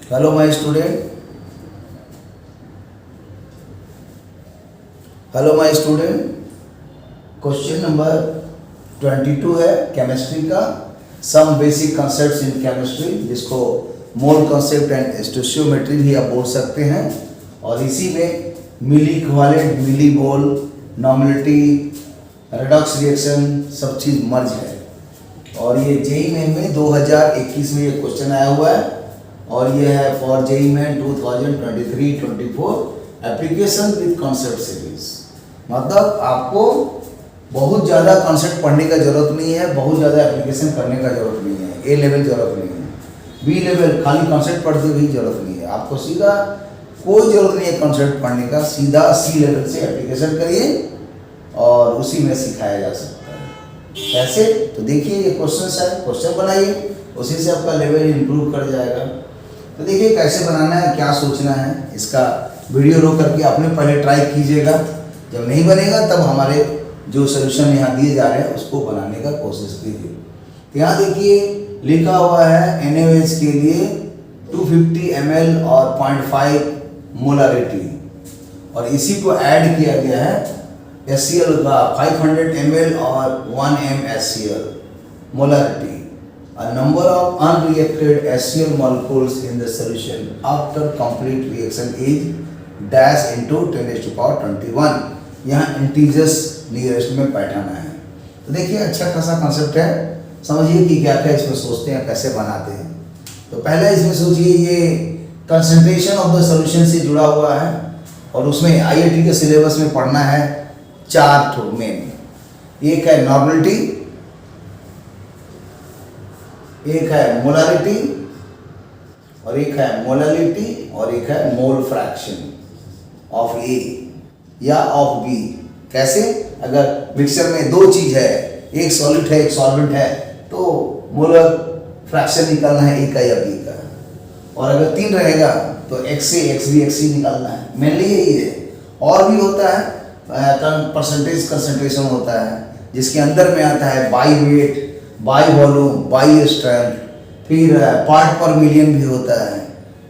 Hello my student, hello my student. Question number 22 है chemistry का, some basic concepts in chemistry, जिसको mole concept and stoichiometry भी आप बोल सकते हैं। और इसी में मिली इक्विवेलेंट, मिली मोल, नॉर्मलिटी, रेडॉक्स रिएक्शन सब चीज़ मर्ज है। और ये जेईई मेन में 2021 में ये क्वेश्चन आया हुआ है और ये है for JEE main 2023-24 application with concept series. मतलब आपको बहुत ज़्यादा कॉन्सेप्ट पढ़ने का जरूरत नहीं है, बहुत ज़्यादा एप्लीकेशन करने का जरूरत नहीं है, ए लेवल जरूरत नहीं है, बी लेवल खाली कॉन्सेप्ट पढ़ते भी जरूरत नहीं है। आपको सीधा कोई ज़रूरत नहीं है कॉन्सेप्ट पढ़ने का, सीधा सी लेवल से एप्लीकेशन करिए और उसी में सिखाया जा सकता है। कैसे? तो देखिए ये क्वेश्चन है, क्वेश्चन बनाइए, उसी से आपका लेवल इंप्रूव कर जाएगा। तो देखिए कैसे बनाना है, क्या सोचना है, इसका वीडियो रोक करके आपने पहले ट्राई कीजिएगा। जब नहीं बनेगा तब हमारे जो सोल्यूशन यहाँ दिए जा रहे हैं उसको बनाने का कोशिश कीजिए। यहाँ देखिए लिखा हुआ है NaOH के लिए 250 ml और 0.5 मोलारिटी, और इसी को ऐड किया गया है HCl का 500 ml और 1 m HCl molarity. A number of unreacted HCl molecules in the solution after complete reaction is dash into 10⁻21. यहाँ इंटीजर्स नियरेस्ट में बैठाना है। तो देखिए अच्छा खासा कॉन्सेप्ट है, समझिए कि क्या क्या इसमें सोचते हैं, कैसे बनाते हैं। तो पहले इसमें सोचिए ये कंसंट्रेशन ऑफ द सॉल्यूशन से जुड़ा हुआ है और उसमें IIT के सिलेबस में पढ़ना है 4 ठो मेन। एक है नॉर्मलिटी, एक है मोलारिटी, और एक है मोलालिटी, और एक है मोल फ्रैक्शन ऑफ A या ऑफ B। कैसे? अगर मिक्सचर में दो चीज है, एक सॉलिड है एक सॉल्वेंट है, तो मोलर फ्रैक्शन निकालना है A का या B का। और अगर 3 रहेगा तो XA, XB, XC निकालना है। मेनली यही है। और भी होता है परसेंटेज कंसंट्रेशन होता है, जिसके अंदर में आता है by wait, by volume, by strength, फिर पार्ट पर मिलियन भी होता है।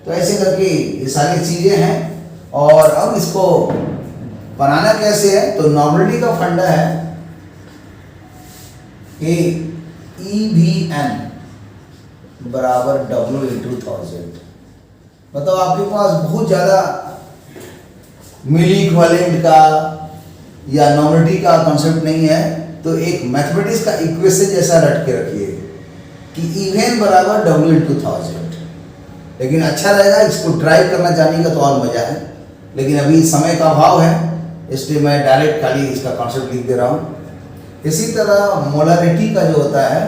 तो ऐसे करके ये सारी चीज़ें हैं। और अब इसको बनाना कैसे है, तो नॉर्मलिटी का फंडा है कि EVN बराबर W/1000। मतलब आपके पास बहुत ज़्यादा मिली इक्विवेलेंट का या नॉर्मलिटी का कॉन्सेप्ट नहीं है, तो एक मैथमेटिक्स का इक्वेशन जैसा रट के रखिए कि EVN बराबर W/1000। लेकिन अच्छा रहेगा इसको ड्राइव करना जाने का तो और मज़ा है, लेकिन अभी समय का अभाव है इसलिए मैं डायरेक्ट खाली इसका कॉन्सेप्ट लिख दे रहा हूँ। इसी तरह मोलारिटी का जो होता है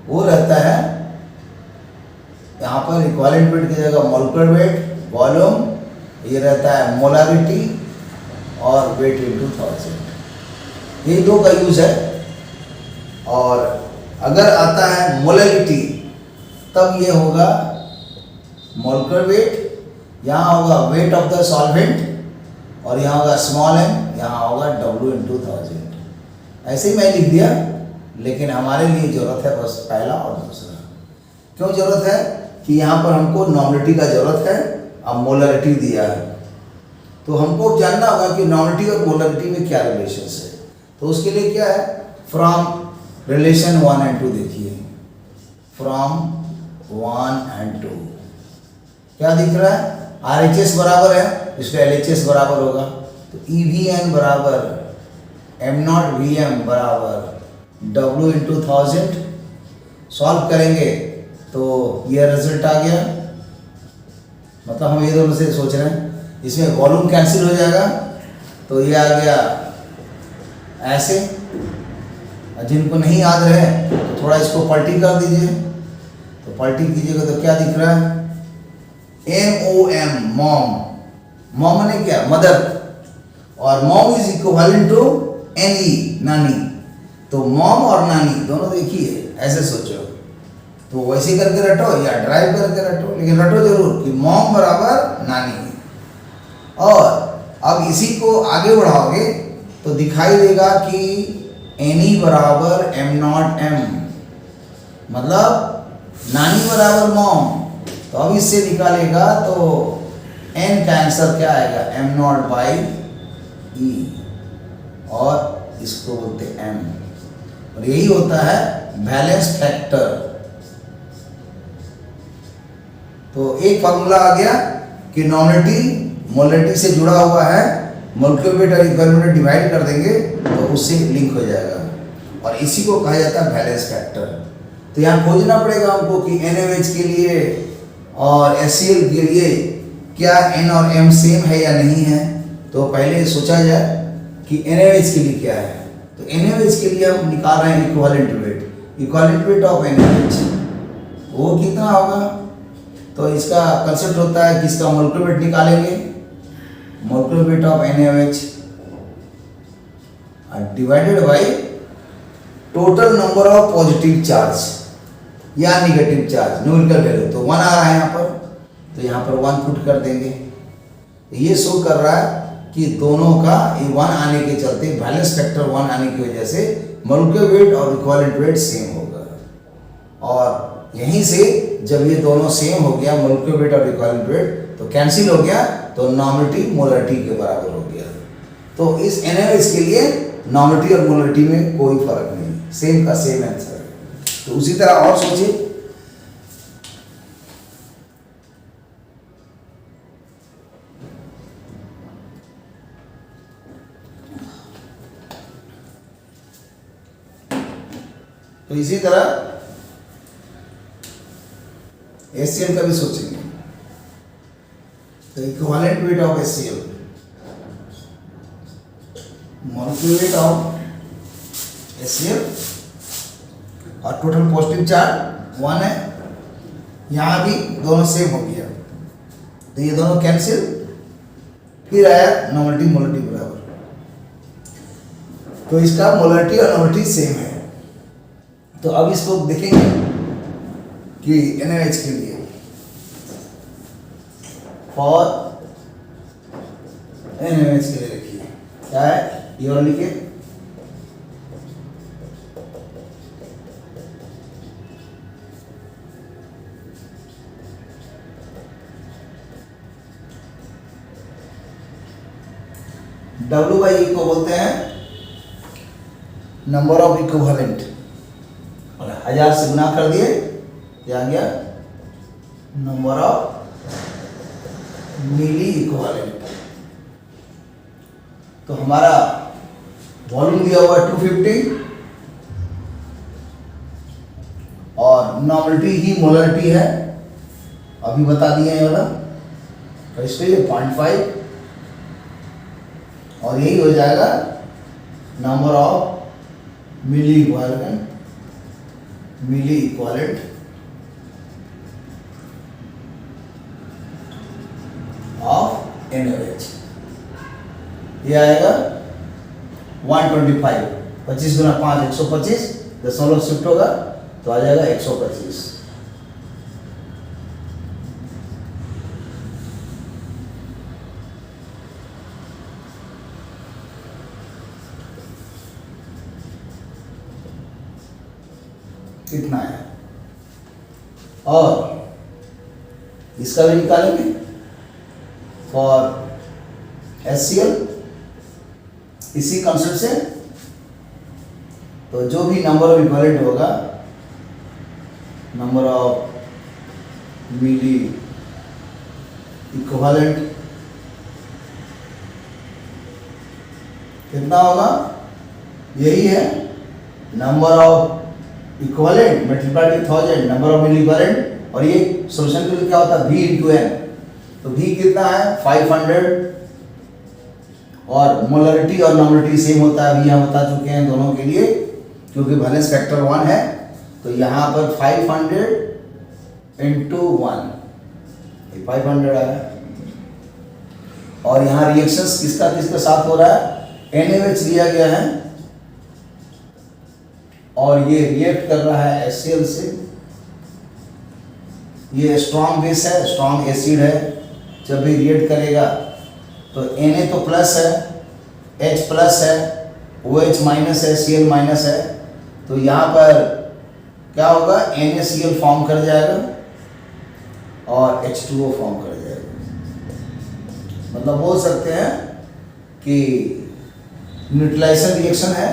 वो रहता है यहाँ पर इक्विवेलेंट वेट की जगह मोलकुलर वेट, वॉल्यूम, ये रहता है मोलारिटी और वेट × 1000। ये दो का यूज है। और अगर आता है मोलालिटी तब ये होगा मोलकुलर वेट, यहाँ होगा वेट ऑफ द सॉल्वेंट, और यहाँ होगा स्मॉल m, यहाँ होगा W/1000। ऐसे ही मैं लिख दिया, लेकिन हमारे लिए जरूरत है बस पहला और दूसरा। क्यों जरूरत है? कि यहाँ पर हमको नॉर्मलिटी का जरूरत है, अब मोलारिटी दिया है तो हमको जानना होगा कि नॉर्मलिटी और मोलारिटी में क्या रिलेशन है। तो उसके लिए क्या है, फ्रॉम रिलेशन 1 and 2 देखिए, फ्रॉम 1 and 2 क्या दिख रहा है, RHS बराबर है इसलिए LHS बराबर होगा। तो EVN बराबर M0Vm बराबर W/1000। सॉल्व करेंगे तो ये रिजल्ट आ गया। मतलब हम ये दोनों से सोच रहे हैं, इसमें वॉल्यूम कैंसिल हो जाएगा तो ये आ गया ऐसे। जिनको नहीं याद रहे तो थोड़ा इसको पलटी कर दीजिए, तो पलटी कीजिएगा तो क्या दिख रहा है, MOM, मॉम। मॉम माने क्या, मदर, और mom is equivalent to NE, नानी। तो मॉम और नानी दोनों देखिए ऐसे सोचो, तो वैसे करके रटो या ड्राइव करके रटो, लेकिन रटो जरूर कि मॉम बराबर नानी। और अब इसी को आगे बढ़ाओगे तो दिखाई देगा कि NE बराबर M0M, मतलब नानी बराबर मॉम तो अब इससे निकालेगा तो n का आंसर क्या आएगा, m नॉट बाई ई, और इसको बोलते हैं m, और यही होता है बैलेंस फैक्टर। तो एक फॉर्मूला आ गया कि नॉमिनेटी मोलरिटी से जुड़ा हुआ है, मोलिक्यूलर वेट और इक्विवेलेंट वेट डिवाइड कर देंगे तो उससे लिंक हो जाएगा, और इसी को कहा जाता है बैलेंस फैक्टर। तो यहाँ खोजना पड़ेगा हमको कि NaOH के लिए और HCl के लिए क्या n और m सेम है या नहीं है। तो पहले सोचा जाए कि NaOH के लिए क्या है। तो NaOH के लिए हम निकाल रहे हैं equivalent weight, equivalent weight of NaOH वो कितना होगा। तो इसका कंसेप्ट होता है कि इसका मोलिक्यूलर वेट निकालेंगे, molecular weight of NaOH divided by total number of positive charge या निगेटिव चार्ज, न्यूमेरिकल वैल्यू तो 1 आ रहा है यहाँ पर, तो यहाँ पर 1 पुट कर देंगे। ये शो कर रहा है कि दोनों का 1 आने के चलते, बैलेंस फैक्टर 1 आने की वजह से मोलिक्यूलर वेट और इक्विवेलेंट वेट सेम होगा, और यहीं से जब ये दोनों सेम हो गया मोलिक्यूलर वेट और इक्विवेलेंट वेट तो कैंसिल हो गया, तो नॉमिनेटी मोलरिटी के बराबर हो गया। तो इस NaOH के लिए नॉमिनेटी और मोलरिटी में कोई फर्क नहीं, सेम का सेम आंसर है। तो उसी तरह और सोचिए, तो इसी तरह HCl का भी सोचेंगे। तो equivalent weight of HCl, molecular weight of HCl और टोटल पॉजिटिव चार्ज 1 है, यहाँ भी दोनों सेम हो गया, तो ये दोनों कैंसिल, फिर आया नॉमिनेटी मोलरिटी बराबर। तो इसका मोलरिटी और नॉमिनेटी सेम है। तो अब इसको देखेंगे कि NaOH के लिए फॉर NaOH के लिए लिखिए क्या है, ये और लिखिए W/E को बोलते हैं नंबर ऑफ इक्विवेलेंट, और 1000 से गुना कर दिए, क्या आ गया, नंबर ऑफ मिली इक्विवेलेंट। तो हमारा वॉल्यूम दिया हुआ 250 और नॉमिनेटी ही मोलरिटी है, अभी बता दिए ये वाला, तो इसलिए 0.5, और यही हो जाएगा number of milli equivalent of NaOH। ये आएगा 125, 25 गुना 5 125, दशमलव शिफ्ट होगा तो आ जाएगा 125। कितना है, और इसका भी निकालेंगे फॉर HCl इसी कंसेप्ट से। तो जो भी नंबर ऑफ इक्विवेलेंट होगा, नंबर ऑफ मिली इक्विवेलेंट कितना होगा, यही है number of equivalent multiplied with 1000 number of milli equivalent, और ये सॉल्यूशन के लिए क्या होता है V × N। तो V कितना है 500, और मोलरिटी और नॉमिनेटी सेम होता है, अभी हम बता चुके हैं दोनों के लिए, क्योंकि बैलेंस फैक्टर 1 है। तो यहाँ पर 500 × 1, 500 आया, और यहाँ रिएक्शंस किसका किसके साथ हो रहा है, NaOH लिया गया है और ये रिएक्ट कर रहा है HCl से। ये स्ट्रॉन्ग बेस है, स्ट्रॉन्ग एसिड है, जब भी रिएक्ट करेगा तो Na तो प्लस है, H प्लस है, OH माइनस है, Cl माइनस है, तो यहाँ पर क्या होगा NaCl फॉर्म कर जाएगा, और H2O फॉर्म कर जाएगा। मतलब बोल सकते हैं कि न्यूट्रलाइजेशन रिएक्शन है,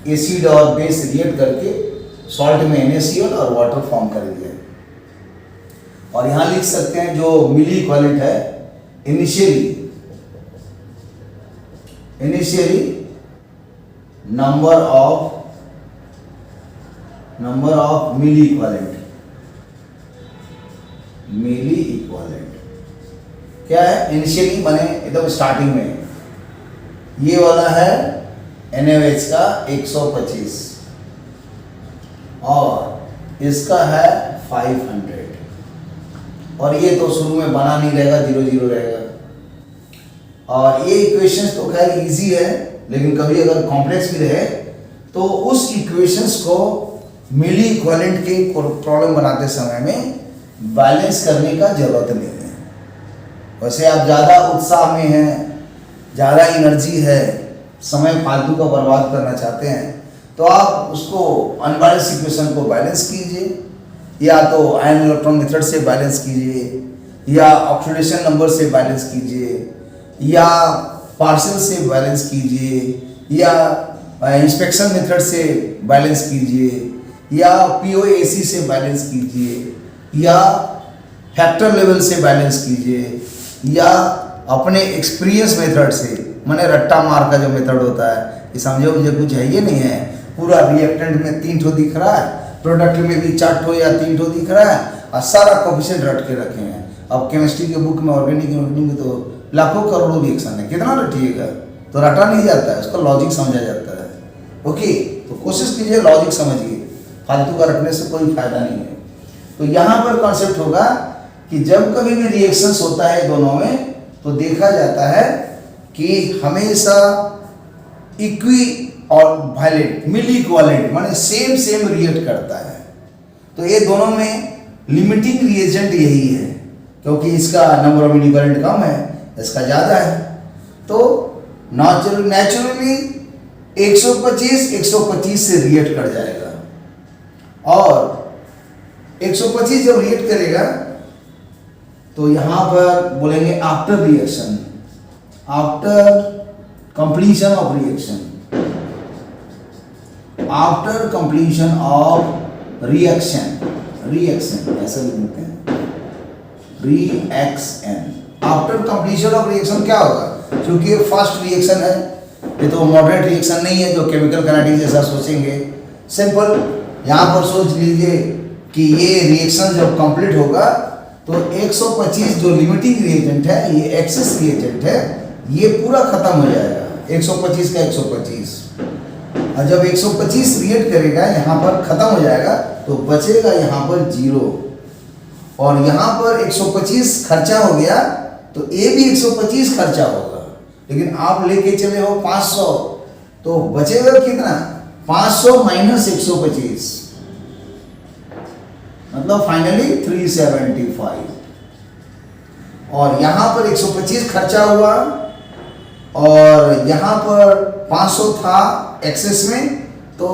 एसिड और बेस रिएक्ट करके सॉल्ट में NaCl और वाटर फॉर्म कर दिया। और यहाँ लिख सकते हैं जो मिली इक्विवेलेंट है, initially number of milli equivalent क्या है? इनिशियली माने एकदम स्टार्टिंग में, ये वाला है NaOH का 125 और इसका है 500, और ये तो शुरू में बना नहीं रहेगा, 0 रहेगा। और ये इक्वेशंस तो खैर इजी है, लेकिन कभी अगर कॉम्प्लेक्स भी रहे तो उस इक्वेशंस को मिली इक्विवेलेंट के प्रॉब्लम बनाते समय में बैलेंस करने का जरूरत नहीं है। वैसे आप ज़्यादा उत्साह में हैं, ज़्यादा एनर्जी है, समय फालतू का बर्बाद करना चाहते हैं, तो आप उसको अनबैलेंस इक्वेशन को बैलेंस कीजिए, या तो आयन इलेक्ट्रॉन मेथड से बैलेंस कीजिए, या ऑक्सीडेशन नंबर से बैलेंस कीजिए, या पार्शियल से बैलेंस कीजिए, या इंस्पेक्शन मेथड से बैलेंस कीजिए, या POAC से बैलेंस कीजिए, या फैक्टर लेवल से बैलेंस कीजिए, या अपने एक्सपीरियंस मेथड से, माने रट्टा मार का जो मेथड होता है, ये समझो मुझे कुछ है ये नहीं है, पूरा रिएक्टेंट में 3 ठो दिख रहा है, प्रोडक्ट में भी 4 ठो या 3 ठो दिख रहा है, और सारा कोफिशिएंट रट के रखे हैं। अब केमिस्ट्री के बुक में ऑर्गेनिक में तो लाखों करोड़ों रिएक्शन है, कितना रटिएगा? तो रटा नहीं जाता है, उसका लॉजिक समझा जाता है। ओके, तो कोशिश कीजिए लॉजिक समझिए, फालतू का रटने से कोई फायदा नहीं है। तो यहाँ पर कॉन्सेप्ट होगा कि जब कभी भी रिएक्शंस होता है दोनों में, तो देखा जाता है कि हमेशा इक्वी और वायलेंट मिली इक्विवेलेंट माने सेम रिएक्ट करता है। तो ये दोनों में लिमिटिंग रिएजेंट यही है, क्योंकि इसका नंबर ऑफ इक्विवेलेंट कम है, इसका ज़्यादा है। तो नेचुरली 125 से रिएक्ट कर जाएगा, और 125 जब रिएक्ट करेगा तो यहाँ पर बोलेंगे आफ्टर कंप्लीशन ऑफ रिएक्शन ऐसा लिखते हैं, आफ्टर कंप्लीशन ऑफ रिएक्शन क्या होगा? क्योंकि ये फर्स्ट रिएक्शन है, ये तो मॉडरेट रिएक्शन नहीं है जो केमिकल काइनेटिक्स जैसा सोचेंगे। सिंपल यहाँ पर सोच लीजिए कि ये रिएक्शन जब कंप्लीट होगा तो 125 जो लिमिटिंग रिएजेंट है, ये एक्सेस रिएजेंट है, ये पूरा खत्म हो जाएगा, 125 का 125। और जब 125 रिएक्ट करेगा यहाँ पर खत्म हो जाएगा, तो बचेगा यहाँ पर 0, और यहाँ पर 125 खर्चा हो गया तो ये भी 125 खर्चा होगा। लेकिन आप लेके चले हो 500, तो बचेगा कितना? 500 माइनस 125, मतलब फाइनली 375। और यहाँ पर 125 खर्चा हुआ, और यहाँ पर 500 था एक्सेस में, तो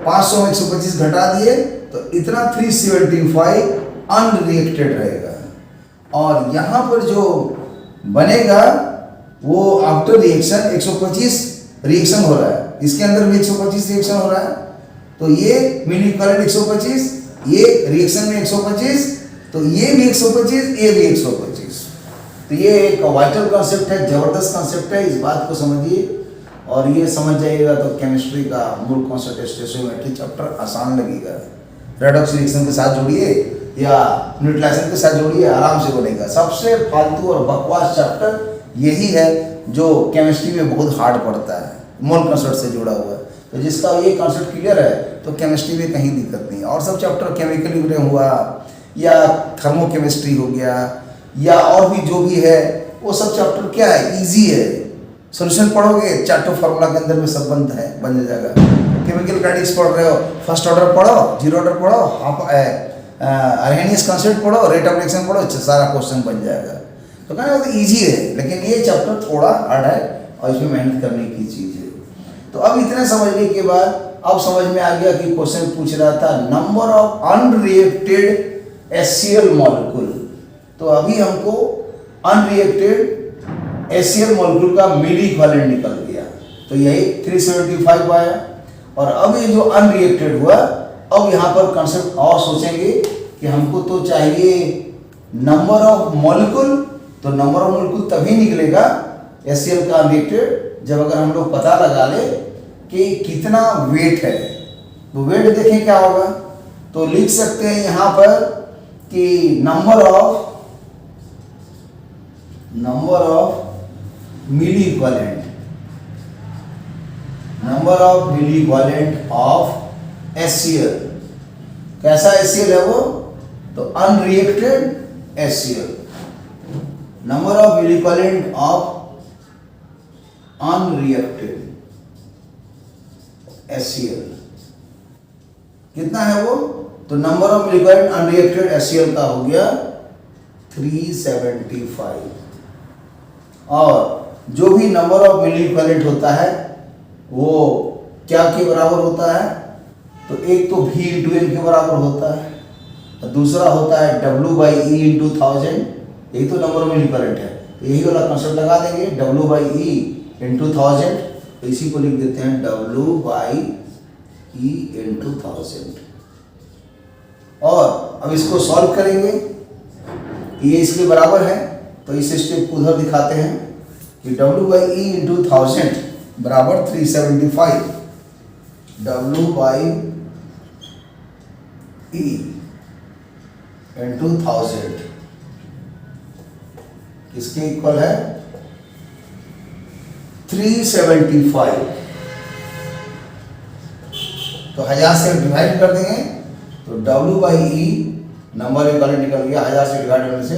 500 में 125 घटा दिए, तो इतना 375 अनरिएक्टेड रहेगा। और यहाँ पर जो बनेगा वो आफ्टर रिएक्शन 125 रिएक्शन हो रहा है, इसके अंदर भी 125 रिएक्शन हो रहा है, तो ये मिली इक्विवेलेंट 125, ये रिएक्शन में 125, तो ये भी 125, ये भी 125। तो ये एक वाइटल कॉन्सेप्ट है, जबरदस्त कॉन्सेप्ट है, इस बात को समझिए, और ये समझ जाइएगा तो केमिस्ट्री का मूल कॉन्सेप्ट स्टोइकियोमेट्री चैप्टर आसान लगेगा। रेडॉक्स रिएक्शन के साथ जोड़िए या न्यूट्रलाइजेशन के साथ जोड़िए, आराम से बनेगा। सबसे फालतू और बकवास चैप्टर यही है जो केमिस्ट्री में बहुत हार्ड पड़ता है, मूल कॉन्सेप्ट से जुड़ा हुआ है। तो जिसका ये कॉन्सेप्ट क्लियर है तो केमिस्ट्री में कहीं दिक्कत नहीं। और सब चैप्टर केमिकल इक्विलिब्रियम हुआ, या थर्मोकेमिस्ट्री हो गया, या और भी जो भी है, वो सब चैप्टर क्या है, इजी है। सॉल्यूशन पढ़ोगे, 4 फार्मूला के अंदर में सब बन जाएगा। केमिकल काइनेटिक्स पढ़ रहे हो, फर्स्ट ऑर्डर पढ़ो, 0 ऑर्डर पढ़ो, अर्हेनियस कॉन्सेप्ट पढ़ो, रेट ऑफ रिएक्शन पढ़ो, सारा क्वेश्चन बन जाएगा। तो कहना तो ईजी है, लेकिन ये चैप्टर थोड़ा हार्ड है और इसमें मेहनत करने की चीज़ है। तो अब इतना समझने के बाद अब समझ में आ गया कि क्वेश्चन पूछ रहा था number of unreacted HCl molecule, तो अभी हमको अनरिएक्टेड HCl मॉलिक्यूल का मिली इक्विवेलेंट निकल गया, तो यही 375 आया। और अब ये जो अनरिएक्टेड हुआ, अब यहाँ पर कंसेप्ट और सोचेंगे कि हमको तो चाहिए नंबर ऑफ मॉलिक्यूल, तो नंबर ऑफ मॉलिक्यूल तभी निकलेगा HCl का अनरिएक्टेड जब अगर हम लोग पता लगा ले कि कितना वेट है। तो वेट देखें क्या होगा, तो लिख सकते हैं यहाँ पर कि number of milli equivalent, number of milli equivalent of HCl। कैसा HCl है वो, तो unreacted HCl, number of milli equivalent of unreacted HCl कितना है वो, तो number of milli equivalent unreacted HCl का हो गया 375। और जो भी नंबर ऑफ मिली इक्विवेलेंट होता है वो क्या के बराबर होता है, तो एक तो V इंटू N के बराबर होता है, और दूसरा होता है W/E इंटू 1000, यही तो नंबर ऑफ मिली इक्विवेलेंट है। तो यही वाला कॉन्सेप्ट लगा देंगे, W/E इंटू 1000, तो इसी को लिख देते हैं W/E इंटू 1000। और अब इसको सॉल्व करेंगे, ये इसके बराबर है, तो इस स्टेप को उधर दिखाते हैं कि W/E इंटू 1000 बराबर 375, W/E इंटू 1000 किसके इक्वल है 375। तो 1000 से डिवाइड कर देंगे, तो W/E नंबर इक्वल निकल गया, 1000 से डिवाइड करने से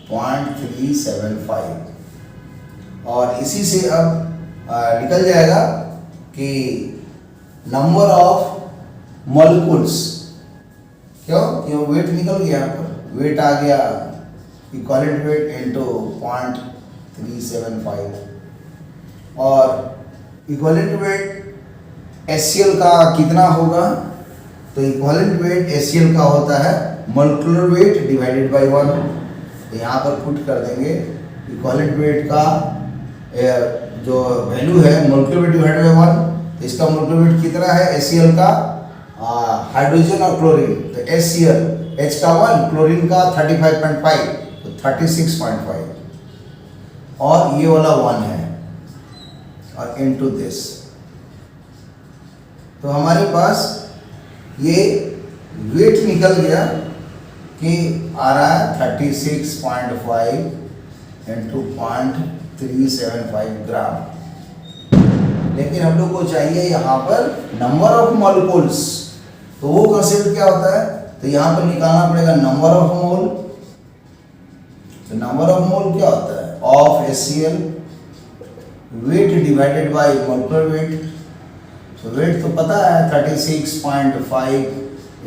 0.375। और इसी से अब निकल जाएगा कि नंबर ऑफ मॉलिक्यूल्स, क्यों वेट निकल गया, यहाँ पर वेट आ गया, इक्विवेलेंट वेट इनटू 0.375। और इक्विवेलेंट वेट HCl का कितना होगा, तो इक्विवेलेंट वेट HCl का होता है मॉलिक्यूलर वेट डिवाइडेड बाय 1। तो यहाँ पर पुट कर देंगे इक्विवेलेंट वेट का जो वैल्यू है मॉलिक्यूलर वेट डिवाइडेड बाय 1, तो इसका मॉलिक्यूलर वेट कितना है HCl का, हाइड्रोजन और क्लोरीन, तो HCl H का 1, क्लोरीन का 35.5, तो 36.5, और ये वाला 1 है, और इनटू दिस, तो हमारे पास ये वेट निकल गया कि आ रहा है 36.5 इंटू 0.375 ग्राम। लेकिन हम लोग को चाहिए यहाँ पर नंबर ऑफ मॉलिक्यूल्स, तो वो कंसेप्ट क्या होता है, तो यहाँ पर निकालना पड़ेगा नंबर ऑफ मोल। तो नंबर ऑफ मोल क्या होता है, of HCl weight divided by molecular weight. तो वेट तो पता है 36.5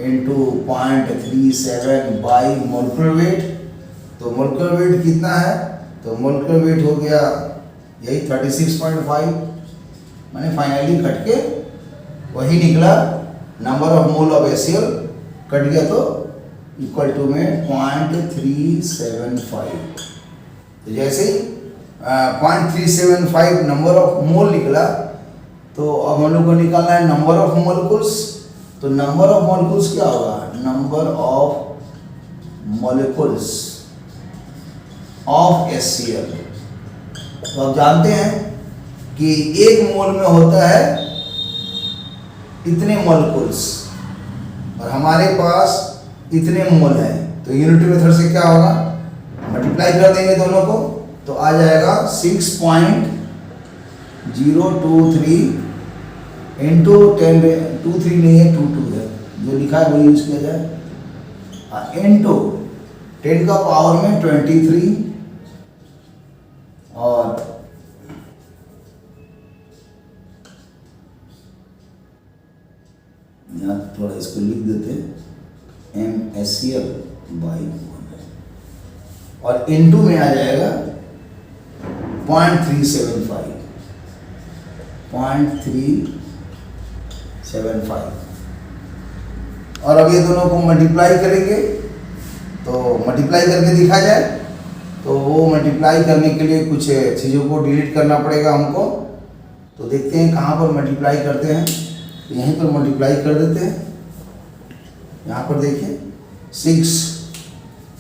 इंटू 0.37 बाई मोलिकुलर वेट। तो मोलिकुलर वेट कितना है, तो मोलिकुलर वेट हो गया यही 36.5, मैंने फाइनली कट के वही निकला, number of mole of HCl cut गया तो इक्वल टू में 0.375। तो जैसे ही 0.375 नंबर ऑफ मोल निकला, तो अब हम लोग को निकालना है नंबर ऑफ मोलिक्यूल्स। तो नंबर ऑफ मोलिक्यूल्स क्या होगा, number of molecules of HCl। तो आप जानते हैं कि एक मोल में होता है इतने मोलिक्यूल्स और हमारे पास इतने मोल है, तो यूनिटी मेथड से क्या होगा, मल्टीप्लाई कर देंगे दोनों को, तो आ जाएगा 6.023 इंटू 10, 23 नहीं है 22 है, जो लिखा है वो यूज किया जाए, इंटू 10 का पावर में 23 और यहाँ थोड़ा इसको लिख देते हैं MSCl बाई 1 और इंटू में आ जाएगा 0.375 और अब ये दोनों को मल्टीप्लाई करेंगे तो मल्टीप्लाई करके दिखा जाए, तो वो मल्टीप्लाई करने के लिए कुछ चीज़ों को डिलीट करना पड़ेगा हमको। तो देखते हैं कहाँ पर मल्टीप्लाई करते हैं। यहीं पर मल्टीप्लाई कर देते हैं। यहाँ पर देखिए 6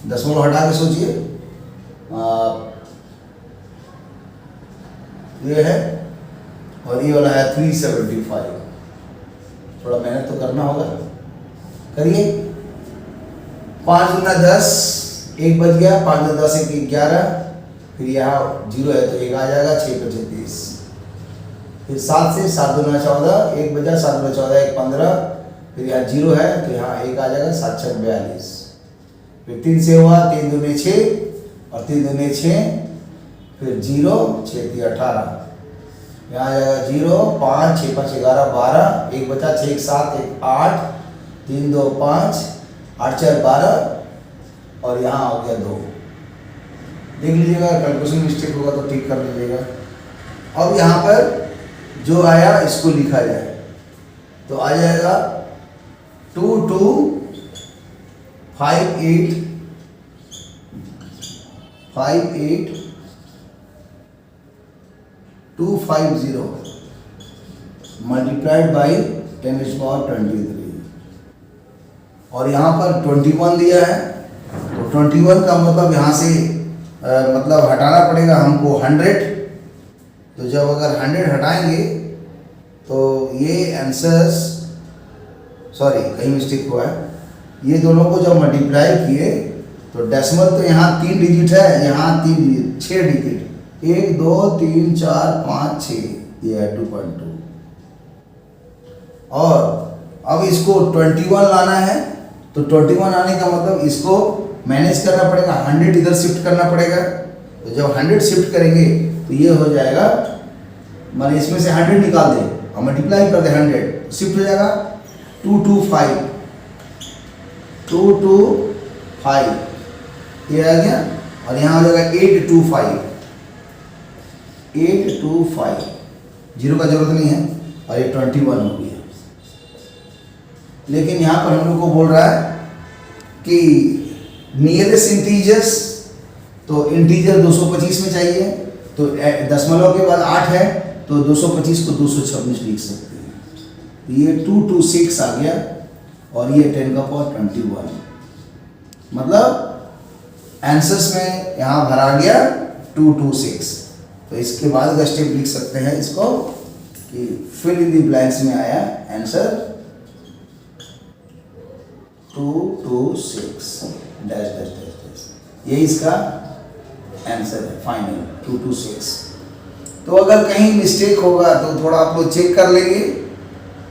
दशमलव हटा के सोचिए, ये है और ये वाला है 375। थोड़ा मेहनत तो करना होगा, करिए। 5 दूना 10, 1 बच गया। 5 दूना 10, 1 11, फिर यहाँ 0 है तो 1 आ जाएगा। 6 × 30, फिर 7 से 7 दूना 14, 1 बचा। 7 दूना 14, 1 15, फिर यहाँ 0 है तो यहाँ 1 आ जाएगा। 7 × 6 42, फिर 3 से हुआ 3 दूने 6 और 3 दूने 6, फिर 0, 6 3 18, यहाँ आ जाएगा 0, 5 6 5 11 12, 1 बचा। 6 1 7 1 8, 3 2 5, 8 4 12 और यहाँ आ गया 2। देख लीजिएगा, कैलकुलेशन मिस्टेक होगा तो ठीक कर लीजिएगा। अब यहाँ पर जो आया इसको लिखा जाए तो आ जाएगा 2 2 5 8 5 8 250 मल्टीप्लाइड बाई 10⁻23 और यहाँ पर 21 दिया है। तो 21 का मतलब यहाँ से मतलब हटाना पड़ेगा हमको 100। तो जब अगर 100 हटाएंगे तो ये आंसर्स, सॉरी कहीं मिस्टेक हुआ है, ये दोनों को जब मल्टीप्लाई किए तो डेसिमल तो यहाँ 3 डिजिट है, यहाँ 3 डिजिट 6 डिजिट 1 2 3 4 5 6, ये है 2.2। और अब इसको 21 लाना है तो 21 आने का मतलब इसको मैनेज करना पड़ेगा, 100 इधर शिफ्ट करना पड़ेगा। तो जब 100 शिफ्ट करेंगे तो ये हो जाएगा, माने इसमें से 100 निकाल दें और मल्टीप्लाई कर दें 100, शिफ्ट हो जाएगा 225 225, ये आ गया। और यहाँ हो जाएगा 825 825, 0 का जरूरत नहीं है और ये 21 हो गया। लेकिन यहाँ पर हम लोग को बोल रहा है कि नियरेस्ट इंटीजर्स, तो इंटीजर 225 में चाहिए, तो दशमलव के बाद 8 है तो 225 को 226 लिख सकते हैं। ये 226 आ गया और ये 10⁻21, मतलब आंसर्स में यहाँ भरा गया 226। तो इसके बाद का स्टेप लिख सकते हैं इसको कि फिल इन द ब्लैंक्स में आया answer 226 dash dash dash dash, ये इसका आंसर है फाइनल 226। तो अगर कहीं मिस्टेक होगा तो थोड़ा आप लोग चेक कर लेंगे,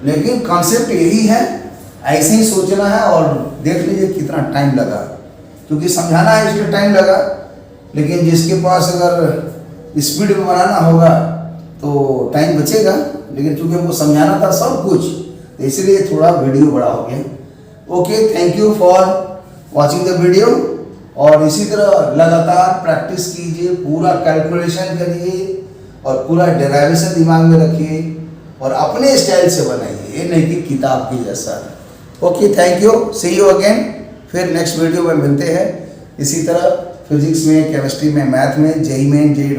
लेकिन कॉन्सेप्ट यही है, ऐसे ही सोचना है। और देख लीजिए कितना टाइम लगा, क्योंकि समझाना है इसलिए टाइम लगा, लेकिन जिसके पास अगर स्पीड में बनाना होगा तो टाइम बचेगा। लेकिन चूंकि हमको समझाना था सब कुछ, तो इसलिए थोड़ा वीडियो बड़ा हो गया। Okay, thank you for watching the video. और इसी तरह लगातार प्रैक्टिस कीजिए, पूरा कैलकुलेशन करिए और पूरा डेराइवेशन दिमाग में रखिए और अपने स्टाइल से बनाइए, ये नहीं कि किताब की जैसा। Okay, thank you, see you again. फिर नेक्स्ट वीडियो में मिलते हैं। इसी तरह फिजिक्स में, केमिस्ट्री में, मैथ में, जेई में, जेई